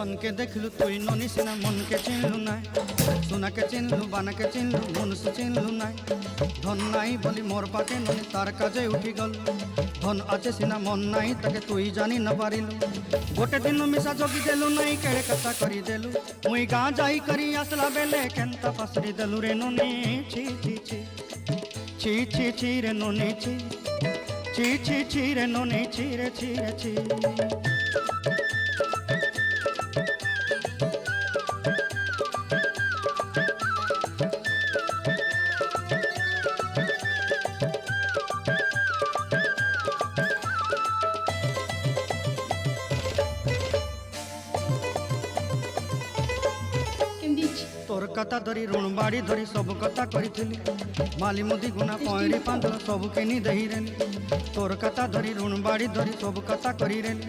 सन के देखलु तुई ननी सिना मन के चिन्हलु ना सोना के चिन्हलु बाना के चिन्हलु मनुष्य चिन्हलु ना धन नाई बोली मोर पाके ननी तार काजे उठी गल धन आचे सिना मन नाई ताके तुई जानी न पारिलु गोटे दिन मिसा जोगी देलु नाई केड़े कथा करी देलु मुई गाँ जाई करी आसला बेले केंता पासरी देलु रे ननी छी छी छी छी छी छी रे ननी छी छी छी छी रे ननी छी रे छी रे छी। तोर कथा धरी ऋण बाड़ी धरी सब कथा करी माली मुदी गुना पईड़ी पांद सब किनी दही रेली तोर कथा धरी ऋण बाड़ी धरी सब कथा करी रेली